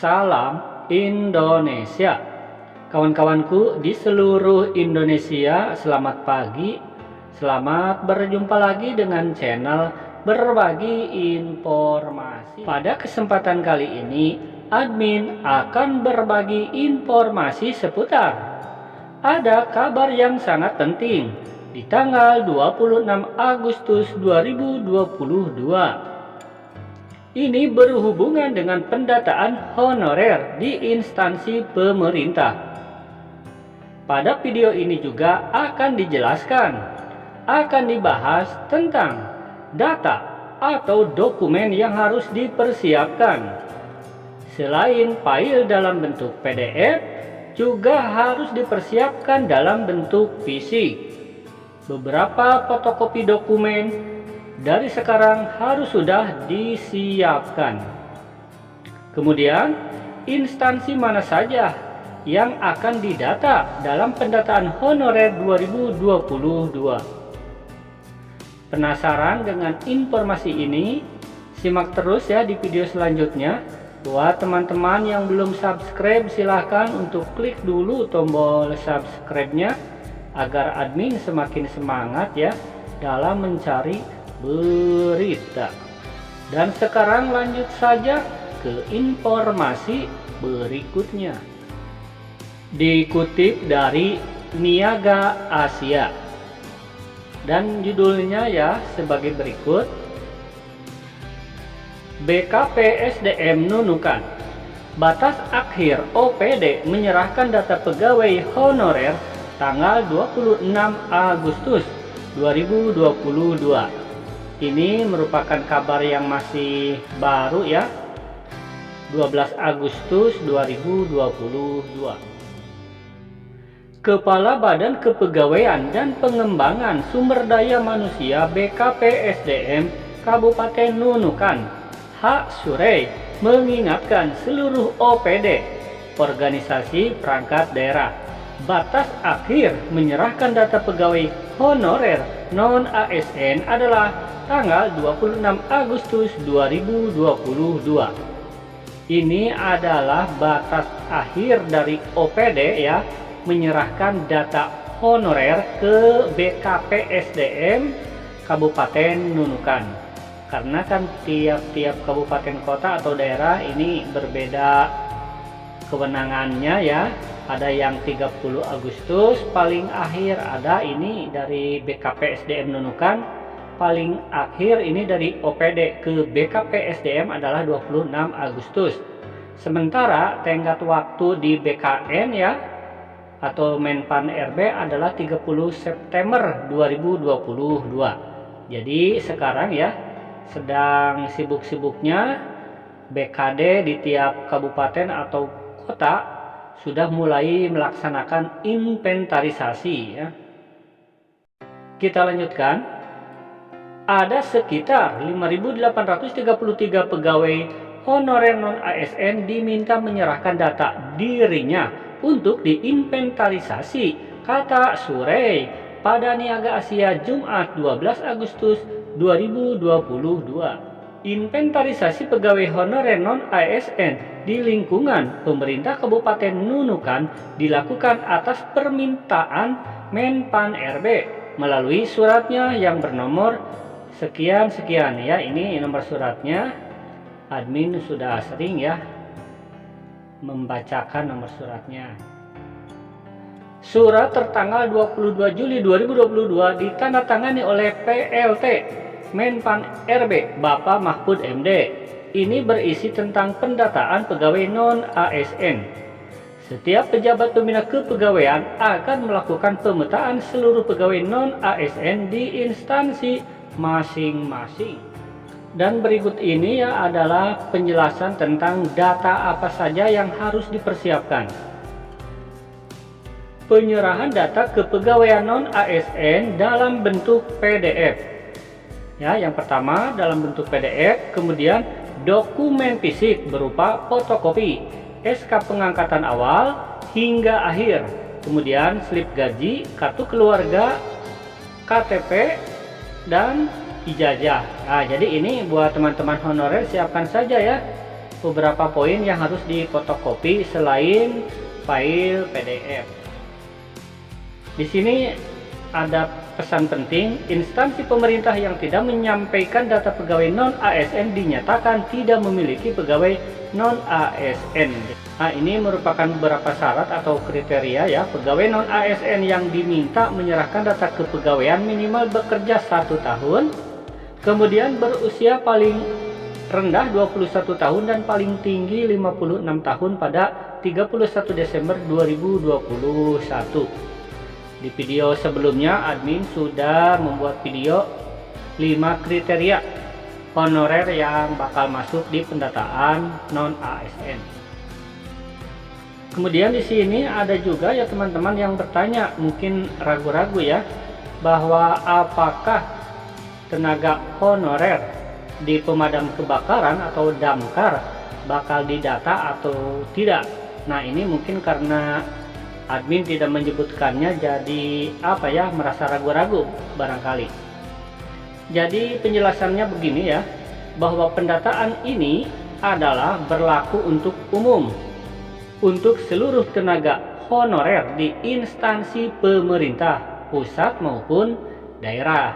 Salam Indonesia. Kawan-kawanku di seluruh Indonesia, selamat pagi. Selamat berjumpa lagi dengan channel Berbagi Informasi. Pada kesempatan kali ini, admin akan berbagi informasi seputar ada kabar yang sangat penting di tanggal 26 Agustus 2022. Ini berhubungan dengan pendataan honorer di instansi pemerintah. Pada video ini juga akan dijelaskan, akan dibahas tentang data atau dokumen yang harus dipersiapkan. Selain file dalam bentuk PDF, juga harus dipersiapkan dalam bentuk fisik. Beberapa fotokopi dokumen dari sekarang harus sudah disiapkan. Kemudian, instansi mana saja yang akan didata dalam pendataan honorer 2022? Penasaran dengan informasi ini? Simak terus ya di video selanjutnya. Buat teman-teman yang belum subscribe, silahkan untuk klik dulu tombol subscribe-nya agar admin semakin semangat ya dalam mencari berita. Dan sekarang lanjut saja ke informasi berikutnya. Dikutip dari Niaga Asia dan judulnya ya sebagai berikut. BKPSDM Nunukan, batas akhir OPD menyerahkan data pegawai honorer tanggal 26 Agustus 2022. Ini merupakan kabar yang masih baru ya, 12 Agustus 2022. Kepala Badan Kepegawaian dan Pengembangan Sumber Daya Manusia BKPSDM Kabupaten Nunukan, H. Surey, mengingatkan seluruh OPD, organisasi perangkat daerah, batas akhir menyerahkan data pegawai honorer non-ASN adalah tanggal 26 Agustus 2022. Ini adalah batas akhir dari OPD ya, menyerahkan data honorer ke BKPSDM Kabupaten Nunukan. Karena kan tiap-tiap kabupaten kota atau daerah ini berbeda kewenangannya ya. Ada yang 30 Agustus paling akhir, ada ini dari BKPSDM Nunukan paling akhir ini dari OPD ke BKPSDM adalah 26 Agustus. Sementara tenggat waktu di BKN ya atau Menpan RB adalah 30 September 2022. Jadi sekarang ya sedang sibuk-sibuknya BKD di tiap kabupaten atau kota sudah mulai melaksanakan inventarisasi ya. Kita lanjutkan. Ada sekitar 5.833 pegawai honorer non-ASN diminta menyerahkan data dirinya untuk diinventarisasi, kata Surey pada Niaga Asia Jumat 12 Agustus 2022. Inventarisasi pegawai honorer non-ASN di lingkungan pemerintah Kabupaten Nunukan dilakukan atas permintaan Menpan RB melalui suratnya yang bernomor sekian-sekian ya. Ini nomor suratnya. Admin sudah sering ya membacakan nomor suratnya. Surat tertanggal 22 Juli 2022 ditandatangani oleh PLT Menpan RB Bapak Mahfud MD. Ini berisi tentang pendataan pegawai non-ASN. Setiap pejabat pembina kepegawaian akan melakukan pemetaan seluruh pegawai non-ASN di instansi masing-masing. Dan berikut ini ya adalah penjelasan tentang data apa saja yang harus dipersiapkan. Penyerahan data kepegawaian non-ASN dalam bentuk PDF. Ya, yang pertama dalam bentuk PDF, kemudian dokumen fisik berupa fotokopi, SK pengangkatan awal hingga akhir, kemudian slip gaji, kartu keluarga, KTP, dan ijazah. Nah, jadi ini buat teman-teman honorer siapkan saja ya beberapa poin yang harus difotokopi selain file PDF. Di sini ada pesan penting, instansi pemerintah yang tidak menyampaikan data pegawai non-ASN dinyatakan tidak memiliki pegawai non-ASN. Nah, ini merupakan beberapa syarat atau kriteria ya, pegawai non-ASN yang diminta menyerahkan data kepegawaian minimal bekerja 1 tahun, kemudian berusia paling rendah 21 tahun dan paling tinggi 56 tahun pada 31 Desember 2021. Di video sebelumnya admin sudah membuat video 5 kriteria honorer yang bakal masuk di pendataan non-ASN. Kemudian di sini ada juga ya teman-teman yang bertanya, mungkin ragu-ragu ya, bahwa apakah tenaga honorer di pemadam kebakaran atau damkar bakal didata atau tidak. Nah, ini mungkin karena admin tidak menyebutkannya, jadi merasa ragu-ragu barangkali. Jadi penjelasannya begini ya, bahwa pendataan ini adalah berlaku untuk umum, untuk seluruh tenaga honorer di instansi pemerintah pusat maupun daerah.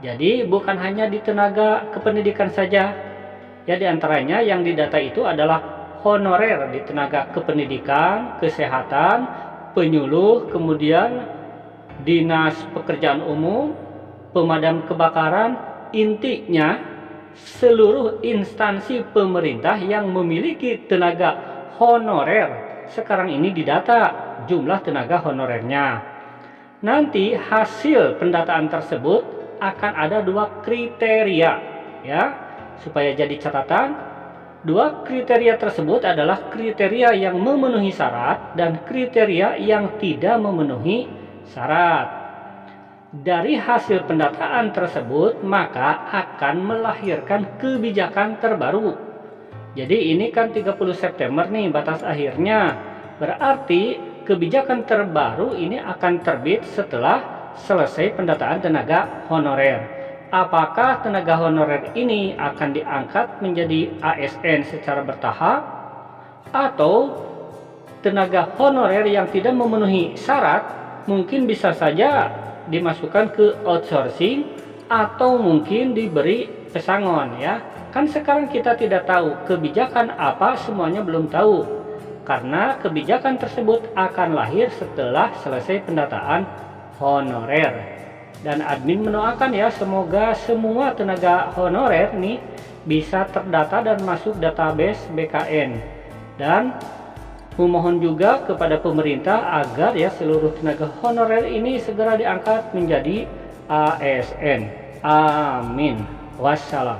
Jadi bukan hanya di tenaga kependidikan saja. Ya, diantaranya yang didata itu adalah honorer di tenaga kependidikan, kesehatan, penyuluh, kemudian dinas pekerjaan umum, pemadam kebakaran. Intinya seluruh instansi pemerintah yang memiliki tenaga honorer sekarang ini didata jumlah tenaga honorernya. Nanti hasil pendataan tersebut akan ada 2 kriteria ya, supaya jadi catatan. 2 kriteria tersebut adalah kriteria yang memenuhi syarat dan kriteria yang tidak memenuhi syarat. Dari hasil pendataan tersebut maka akan melahirkan kebijakan terbaru. Jadi ini kan 30 September nih batas akhirnya. Berarti kebijakan terbaru ini akan terbit setelah selesai pendataan tenaga honorer. Apakah tenaga honorer ini akan diangkat menjadi ASN secara bertahap, atau tenaga honorer yang tidak memenuhi syarat mungkin bisa saja dimasukkan ke outsourcing atau mungkin diberi pesangon ya. Kan sekarang kita tidak tahu kebijakan apa, semuanya belum tahu, karena kebijakan tersebut akan lahir setelah selesai pendataan honorer. Dan admin mendoakan ya, semoga semua tenaga honorer nih bisa terdata dan masuk database BKN. Dan memohon juga kepada pemerintah agar ya seluruh tenaga honorer ini segera diangkat menjadi ASN. Amin. Wassalam.